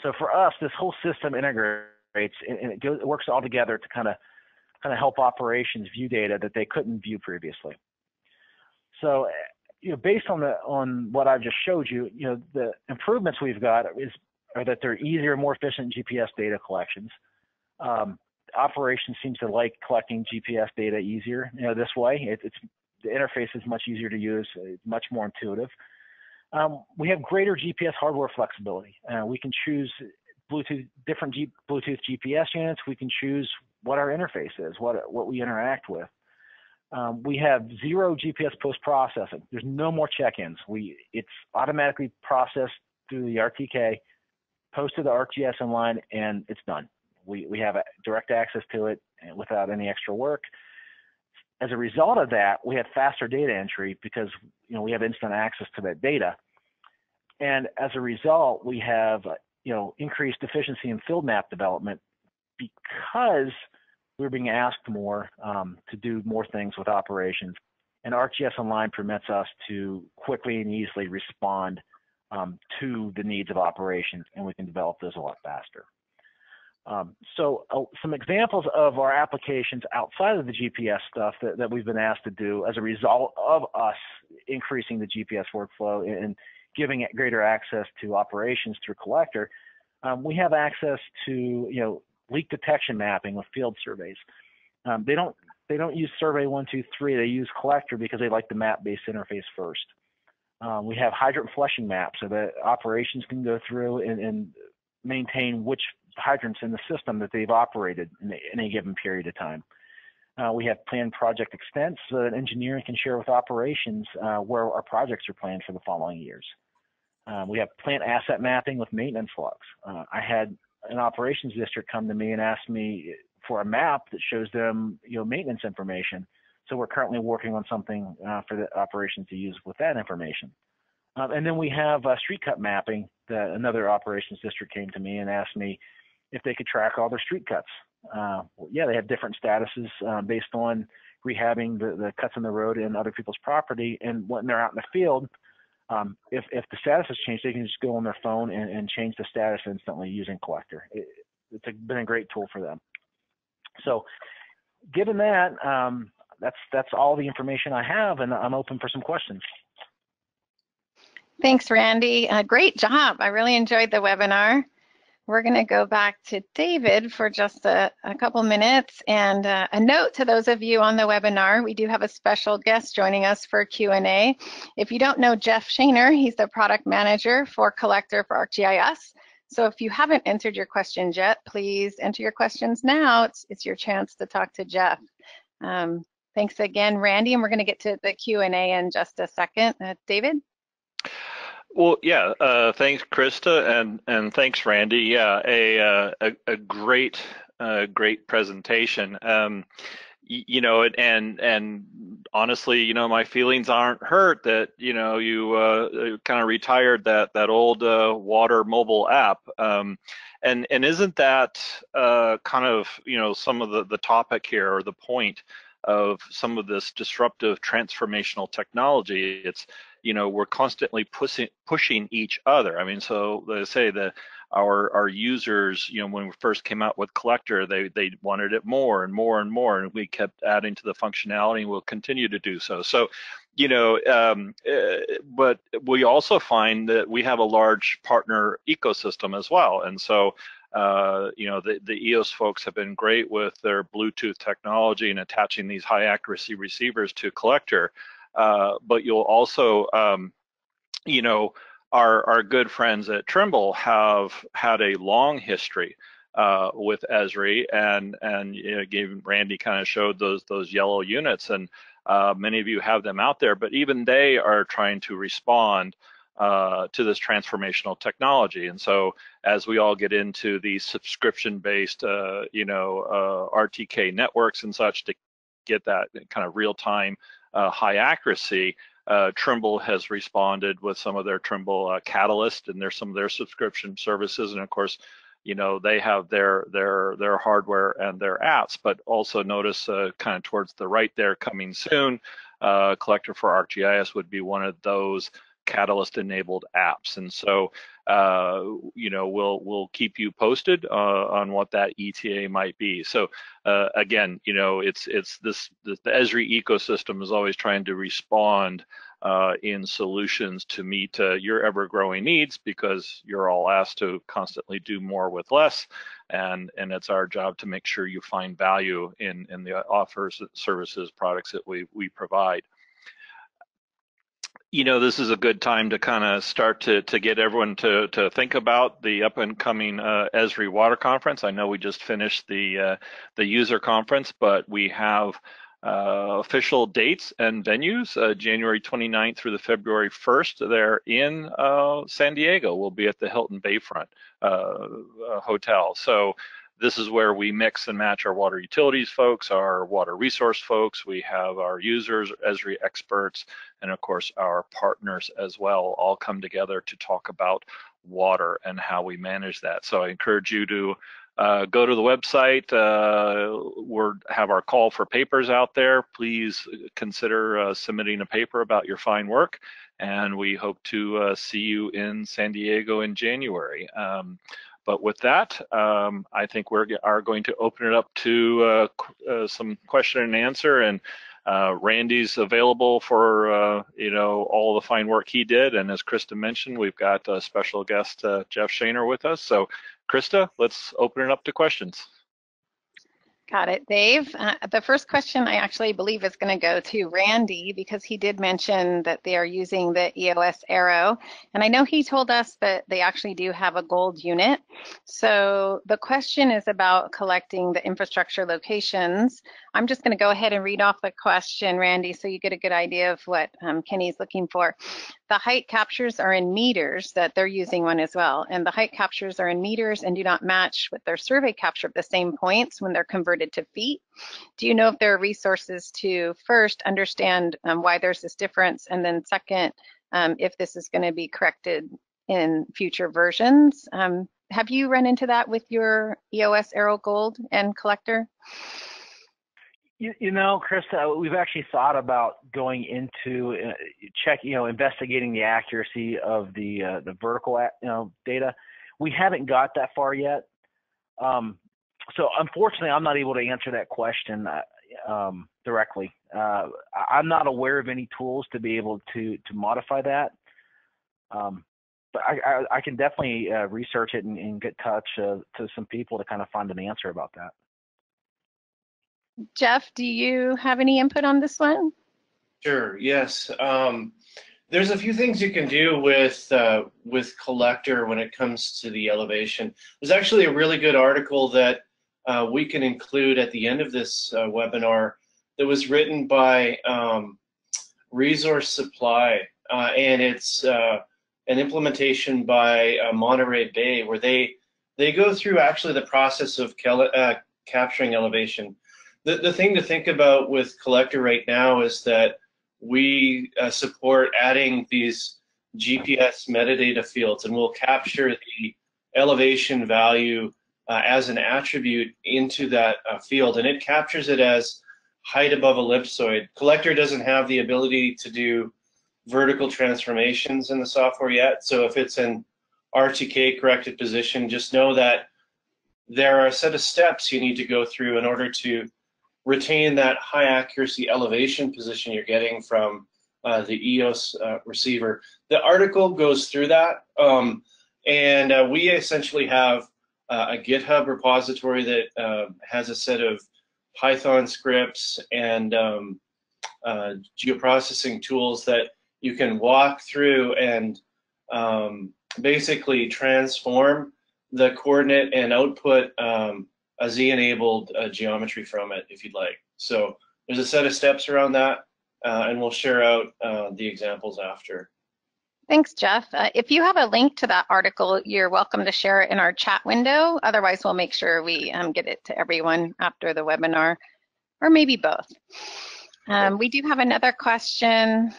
So for us, this whole system integrates, and it works all together to kind of help operations view data that they couldn't view previously. So, based on what I've just showed you, the improvements we've got are that they're easier and more efficient GPS data collections. Operations seems to like collecting GPS data easier, this way. The interface is much easier to use, much more intuitive. We have greater GPS hardware flexibility. We can choose different Bluetooth GPS units. We can choose what our interface is, what we interact with. We have zero GPS post-processing. There's no more check-ins. It's automatically processed through the RTK, posted to ArcGIS Online, and it's done. We have direct access to it without any extra work. As a result of that, we have faster data entry because we have instant access to that data. And as a result, we have increased efficiency in field map development because we're being asked more to do more things with operations. And ArcGIS Online permits us to quickly and easily respond to the needs of operations, and we can develop those a lot faster. So some examples of our applications outside of the GPS stuff that we've been asked to do as a result of us increasing the GPS workflow and giving it greater access to operations through Collector. We have access to leak detection mapping with field surveys. They don't use survey 1, 2, 3. They use Collector because they like the map-based interface first. We have hydrant flushing maps so that operations can go through and maintain which hydrants in the system that they've operated in any given period of time. We have planned project extents so that engineering can share with operations where our projects are planned for the following years. We have plant asset mapping with maintenance logs. I had an operations district come to me and ask me for a map that shows them maintenance information. So we're currently working on something for the operations to use with that information. And then we have street cut mapping. Another operations district came to me and asked me if they could track all their street cuts. Yeah, they have different statuses based on rehabbing the cuts in the road and other people's property. And when they're out in the field, if the status has changed, they can just go on their phone and change the status instantly using Collector. It's been a great tool for them. So given that, that's all the information I have, and I'm open for some questions. Thanks, Randy. Great job. I really enjoyed the webinar. We're going to go back to David for just a couple minutes, and a note to those of you on the webinar, we do have a special guest joining us for Q&A. If you don't know Jeff Shaner, he's the product manager for Collector for ArcGIS. So if you haven't entered your questions yet, please enter your questions now. It's your chance to talk to Jeff. Thanks again, Randy, and we're going to get to the Q&A in just a second. David? Well, yeah, thanks, Krista, and thanks, Randy. Yeah, a great presentation. And honestly, my feelings aren't hurt that you kind of retired that old water mobile app. And isn't that kind of some of the topic here, or the point? of some of this disruptive transformational technology. It's, you know, we're constantly pushing each other. I mean, so they say that our users, you know, when we first came out with Collector, they wanted it more and more and more, and we kept adding to the functionality, and we'll continue to do so. So, you know, but we also find that we have a large partner ecosystem as well, and so you know, the EOS folks have been great with their Bluetooth technology and attaching these high accuracy receivers to Collector. But you'll also, you know, our good friends at Trimble have had a long history with Esri, and you know, Randy kind of showed those yellow units, and many of you have them out there. But even they are trying to respond to this transformational technology. And so as we all get into these subscription-based, you know, RTK networks and such to get that kind of real-time high accuracy, Trimble has responded with some of their Trimble Catalyst, and there's some of their subscription services. And of course, you know, they have their hardware and their apps, but also notice kind of towards the right there, coming soon, Collector for ArcGIS would be one of those Catalyst enabled apps. And so you know, we'll keep you posted on what that ETA might be. So again, you know, it's the Esri ecosystem is always trying to respond in solutions to meet your ever-growing needs, because you're all asked to constantly do more with less, and it's our job to make sure you find value in the offers, services, products that we provide. You know, this is a good time to kind of start to get everyone to think about the up and coming Esri Water Conference. I know we just finished the user conference, but we have official dates and venues, January 29th through the February 1st. They're in San Diego. We'll be at the Hilton Bayfront Hotel. So this is where we mix and match our water utilities folks, our water resource folks. We have our users, Esri experts, and of course our partners as well, all come together to talk about water and how we manage that. So I encourage you to go to the website. We have our call for papers out there. Please consider submitting a paper about your fine work, and we hope to see you in San Diego in January. But with that, I think we are going to open it up to some question and answer, and Randy's available for you know, all the fine work he did. And as Krista mentioned, we've got a special guest, Jeff Shaner, with us. So Krista, let's open it up to questions. Got it, Dave. The first question I actually believe is going to go to Randy, because he did mention that they are using the EOS Arrow. And I know he told us that they actually do have a gold unit. So the question is about collecting the infrastructure locations. I'm just going to go ahead and read off the question, Randy, so you get a good idea of what Kenny's looking for. The height captures are in meters, that they're using one as well. And the height captures are in meters and do not match with their survey capture of the same points when they're converted to feet. Do you know if there are resources to first understand why there's this difference, and then second, if this is going to be corrected in future versions? Have you run into that with your EOS Arrow Gold and Collector? You know, Krista, we've actually thought about going into investigating the accuracy of the vertical, data. We haven't got that far yet. So unfortunately, I'm not able to answer that question directly. I'm not aware of any tools to be able to modify that. But I can definitely research it and get touch to some people to kind of find an answer about that. Jeff, do you have any input on this one? Sure, yes. There's a few things you can do with Collector when it comes to the elevation. There's actually a really good article that we can include at the end of this webinar that was written by Resource Supply, and it's an implementation by Monterey Bay, where they go through actually the process of capturing elevation. The thing to think about with Collector right now is that we support adding these GPS metadata fields, and we'll capture the elevation value as an attribute into that field, and it captures it as height above ellipsoid. Collector doesn't have the ability to do vertical transformations in the software yet. So if it's an RTK corrected position, just know that there are a set of steps you need to go through in order to retain that high accuracy elevation position you're getting from the EOS receiver. The article goes through that, and we essentially have a GitHub repository that has a set of Python scripts and geoprocessing tools that you can walk through and basically transform the coordinate and output a Z-enabled geometry from it if you'd like. So there's a set of steps around that, and we'll share out the examples after. Thanks, Jeff. If you have a link to that article, you're welcome to share it in our chat window. Otherwise, we'll make sure we get it to everyone after the webinar, or maybe both. We do have another question.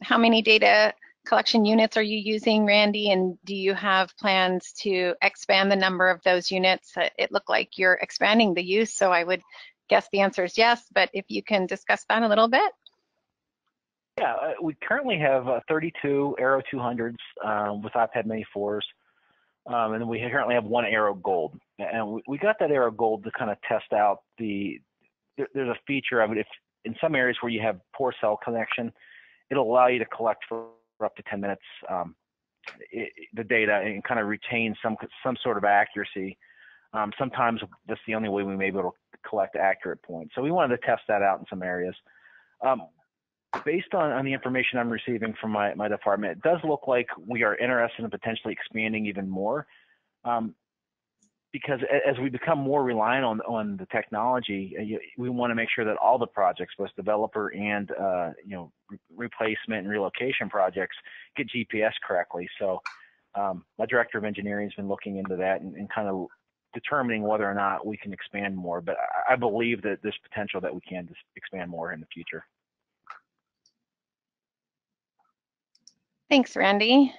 How many data collection units are you using, Randy? And do you have plans to expand the number of those units? It looked like you're expanding the use, so I would guess the answer is yes, but if you can discuss that a little bit. Yeah, we currently have 32 Aero 200s with iPad Mini 4s, and then we currently have one Aero Gold. And we got that Aero Gold to kind of test out there's a feature of it. If in some areas where you have poor cell connection, it'll allow you to collect for up to 10 minutes the data and kind of retain some sort of accuracy. Sometimes that's the only way we may be able to collect accurate points. So we wanted to test that out in some areas. Based on the information I'm receiving from my department, it does look like we are interested in potentially expanding even more, because as we become more reliant on the technology, we want to make sure that all the projects, both developer and replacement and relocation projects, get GPS correctly. So my director of engineering has been looking into that and kind of determining whether or not we can expand more. But I believe that there's potential that we can just expand more in the future. Thanks, Randy.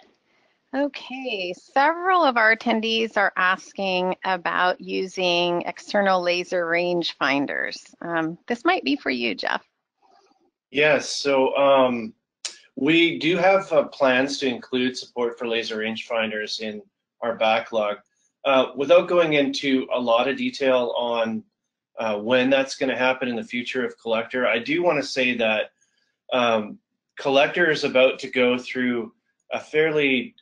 Okay, several of our attendees are asking about using external laser range finders. This might be for you, Jeff. Yes, so we do have plans to include support for laser rangefinders in our backlog. Without going into a lot of detail on when that's going to happen in the future of Collector, I do want to say that Collector is about to go through a fairly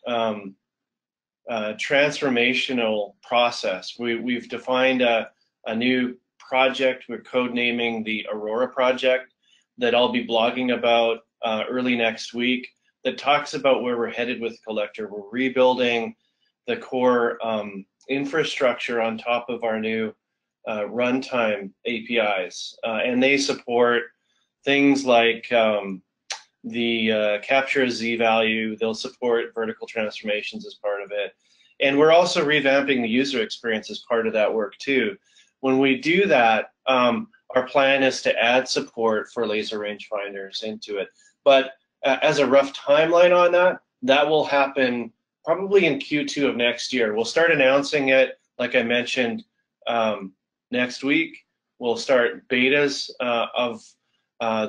transformational process. We've defined a new project. We're codenaming the Aurora project that I'll be blogging about early next week, that talks about where we're headed with Collector. We're rebuilding the core infrastructure on top of our new runtime APIs, and they support things like the capture a Z value. They'll support vertical transformations as part of it. And we're also revamping the user experience as part of that work too. When we do that, our plan is to add support for laser rangefinders into it. But as a rough timeline on that, that will happen probably in Q2 of next year. We'll start announcing it, like I mentioned, next week. We'll start betas of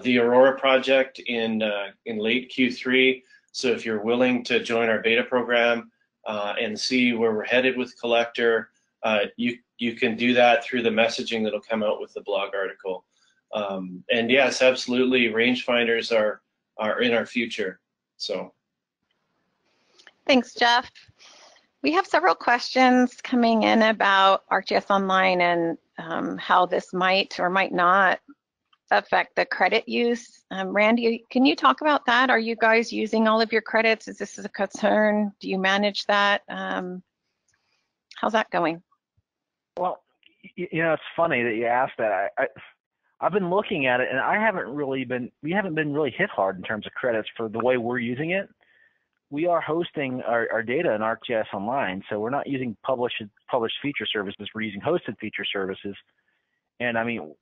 the Aurora project in late Q3. So if you're willing to join our beta program and see where we're headed with Collector, you can do that through the messaging that'll come out with the blog article. And yes, absolutely, rangefinders are in our future. So. Thanks, Jeff. We have several questions coming in about ArcGIS Online and how this might or might not affect the credit use. Randy, can you talk about that? Are you guys using all of your credits? Is this a concern? Do you manage that? How's that going? Well, it's funny that you asked that. I've been looking at it, and we haven't been really hit hard in terms of credits for the way we're using it. We are hosting our data in ArcGIS Online, so we're not using published feature services. We're using hosted feature services, and I mean,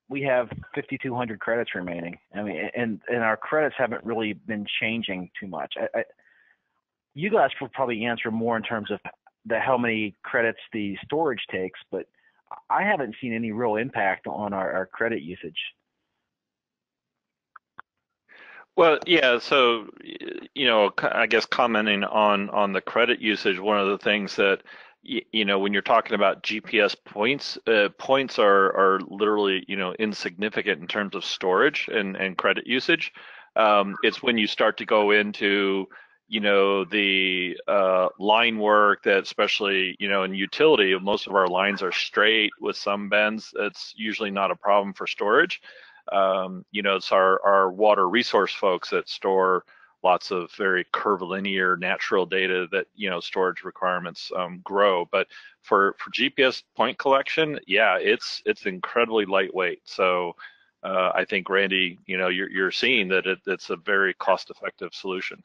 we have 5,200 credits remaining. I mean, and our credits haven't really been changing too much. You guys will probably answer more in terms of how many credits the storage takes, but I haven't seen any real impact on our credit usage. Well, yeah, so I guess commenting on the credit usage, one of the things that when you're talking about GPS points, points are literally insignificant in terms of storage and credit usage. It's when you start to go into the line work that, especially in utility, most of our lines are straight with some bends. It's usually not a problem for storage. It's our water resource folks that store lots of very curvilinear natural data that storage requirements grow. But for GPS point collection, yeah, it's incredibly lightweight. So I think, Randy, you're seeing that it's a very cost-effective solution.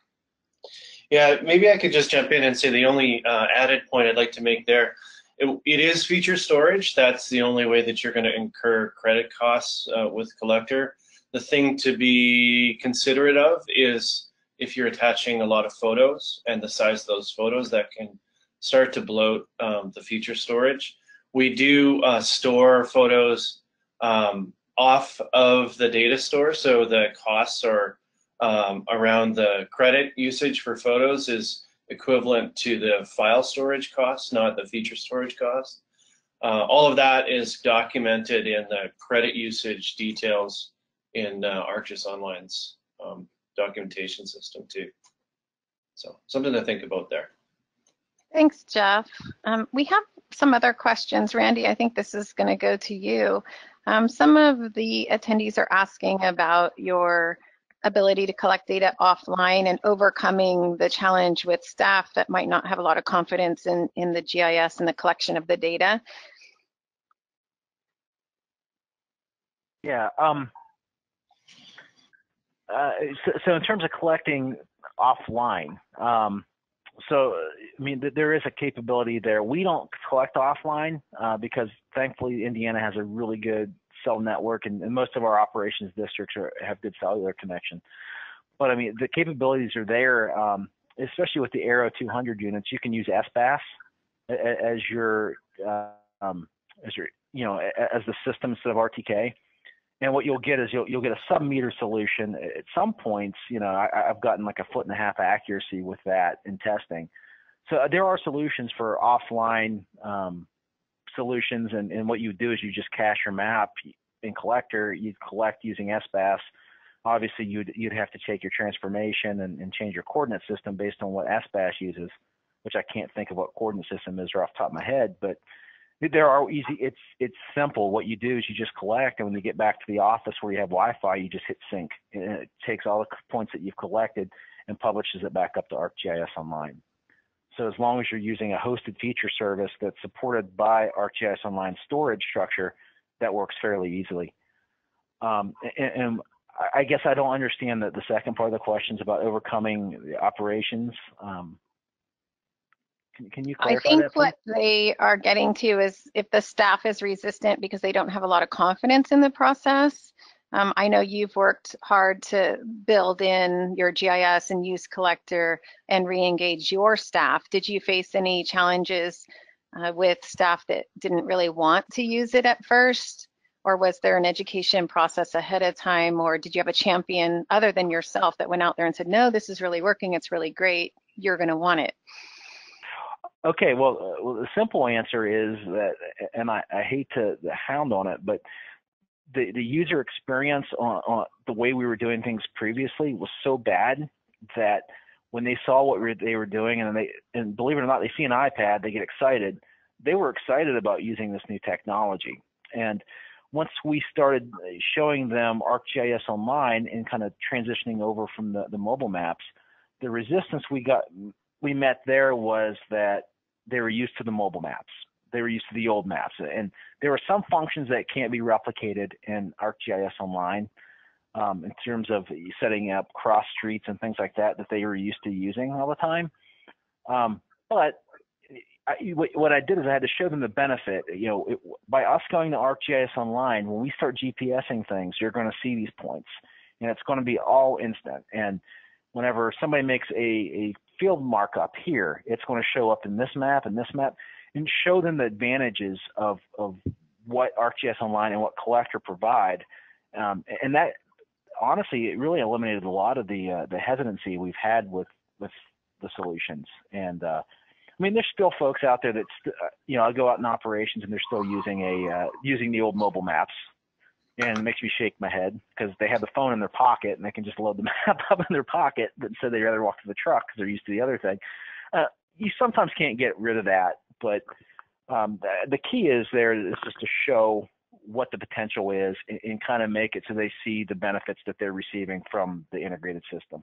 Yeah, maybe I could just jump in and say the only added point I'd like to make there. It is feature storage. That's the only way that you're going to incur credit costs with Collector. The thing to be considerate of is if you're attaching a lot of photos and the size of those photos, that can start to bloat the feature storage. We do store photos off of the data store, so the costs are around the credit usage for photos is equivalent to the file storage costs, not the feature storage costs. All of that is documented in the credit usage details in ArcGIS Online's documentation system too. So something to think about there. Thanks, Jeff. We have some other questions. Randy, I think this is going to go to you. Some of the attendees are asking about your ability to collect data offline and overcoming the challenge with staff that might not have a lot of confidence in the GIS and the collection of the data. Yeah. So in terms of collecting offline, so I mean there is a capability there. We don't collect offline because thankfully Indiana has a really good cell network, and most of our operations districts have good cellular connection. But I mean the capabilities are there, especially with the Aero 200 units. You can use SBAS as your as the system instead of RTK. And what you'll get is you'll get a sub-meter solution. At some points, I've gotten like 1.5 foot accuracy with that in testing. So there are solutions for offline solutions, and what you do is you just cache your map in Collector. You'd collect using SBAS. Obviously, you'd have to take your transformation and change your coordinate system based on what SBAS uses, which I can't think of what coordinate system is right off the top of my head, but there are easy. It's simple. What you do is you just collect, and when you get back to the office where you have Wi-Fi, you just hit sync, and it takes all the points that you've collected and publishes it back up to ArcGIS Online. So as long as you're using a hosted feature service that's supported by ArcGIS Online storage structure, that works fairly easily. And I guess I don't understand the second part of the questions about overcoming the operations. Can you clarify that, please? I think what they are getting to is if the staff is resistant because they don't have a lot of confidence in the process. I know you've worked hard to build in your GIS and use Collector and re-engage your staff. Did you face any challenges with staff that didn't really want to use it at first? Or was there an education process ahead of time? Or did you have a champion other than yourself that went out there and said, no, this is really working, it's really great, you're going to want it? Okay, well, the simple answer is that, and I hate to hound on it, but the user experience on the way we were doing things previously was so bad that when they saw what they were doing, and believe it or not, they see an iPad, they get excited. They were excited about using this new technology. And once we started showing them ArcGIS Online and kind of transitioning over from the mobile maps, the resistance we met there was that they were used to the mobile maps. They were used to the old maps. And there were some functions that can't be replicated in ArcGIS Online in terms of setting up cross streets and things like that they were used to using all the time. But what I did is I had to show them the benefit. By us going to ArcGIS Online, when we start GPSing things, you're going to see these points. And it's going to be all instant. And whenever somebody makes a field markup here, it's going to show up in this map and this map, and show them the advantages of what ArcGIS Online and what Collector provide. And that honestly, it really eliminated a lot of the hesitancy we've had with the solutions. And I mean, there's still folks out there that I go out in operations and they're still using the old mobile maps, and it makes me shake my head because they have the phone in their pocket and they can just load the map up in their pocket, but instead they'd rather walk to the truck because they're used to the other thing. You sometimes can't get rid of that, but the key is just to show what the potential is and kind of make it so they see the benefits that they're receiving from the integrated system.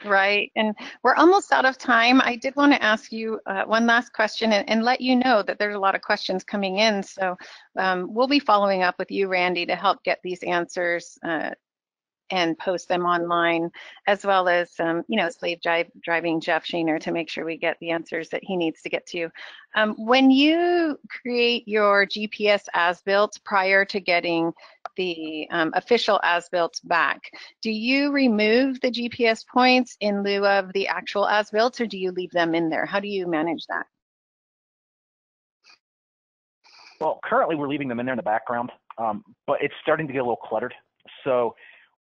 Right, and we're almost out of time. I did want to ask you one last question and let you know that there's a lot of questions coming in. So we'll be following up with you, Randy, to help get these answers and post them online, as well as slave driving Jeff Sheener to make sure we get the answers that he needs to get to. When you create your GPS as-built prior to getting the official as-built back, do you remove the GPS points in lieu of the actual as-built, or do you leave them in there? How do you manage that? Well, currently we're leaving them in there in the background, but it's starting to get a little cluttered. So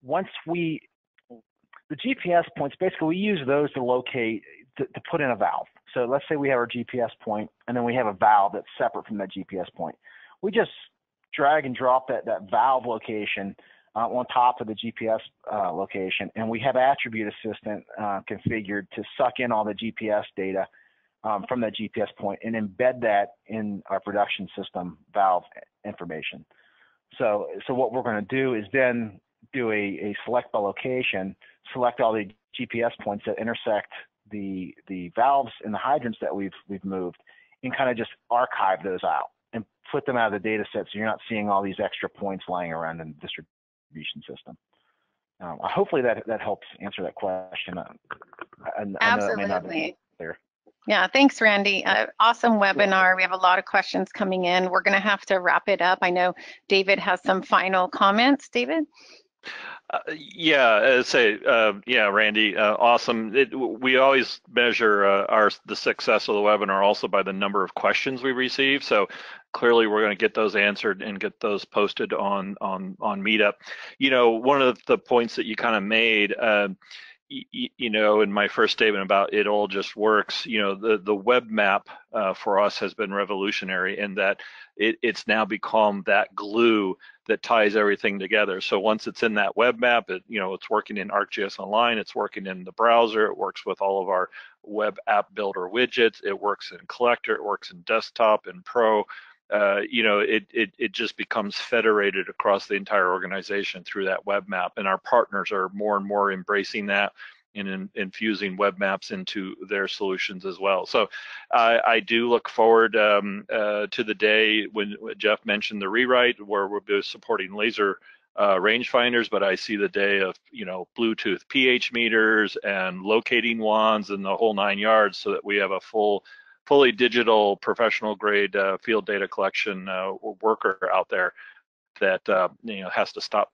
once the GPS points, basically we use those to locate, to put in a valve. So let's say we have our GPS point and then we have a valve that's separate from that GPS point. We just drag and drop that valve location on top of the GPS location, and we have Attribute Assistant configured to suck in all the GPS data from that GPS point and embed that in our production system valve information. So what we're going to do is then do a select by location, select all the GPS points that intersect the valves and the hydrants that we've moved, and kind of just archive those out and put them out of the data set so you're not seeing all these extra points lying around in the distribution system. Hopefully that helps answer that question. Absolutely. Yeah, thanks, Randy. Awesome webinar. We have a lot of questions coming in. We're going to have to wrap it up. I know David has some final comments. David? Yeah, Randy, awesome. We always measure the success of the webinar also by the number of questions we receive. So clearly we're going to get those answered and get those posted on Meetup. One of the points that you kind of made, in my first statement about it all just works, the web map for us has been revolutionary in that it's now become that glue that ties everything together. So once it's in that web map, it's working in ArcGIS Online, it's working in the browser, it works with all of our web app builder widgets, it works in Collector, it works in Desktop and Pro. It just becomes federated across the entire organization through that web map, and our partners are more and more embracing that and infusing web maps into their solutions as well. So I do look forward to the day when Jeff mentioned the rewrite, where we'll be supporting laser rangefinders, but I see the day of Bluetooth pH meters and locating wands and the whole 9 yards, so that we have a fully digital professional grade field data collection worker out there that has to stop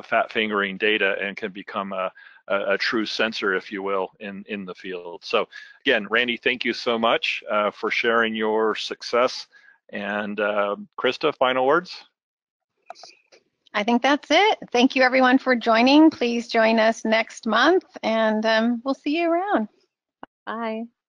fat fingering data and can become a true sensor, if you will, in the field. So again, Randy, thank you so much for sharing your success. And Krista, final words? I think that's it. Thank you everyone for joining. Please join us next month, and we'll see you around. Bye.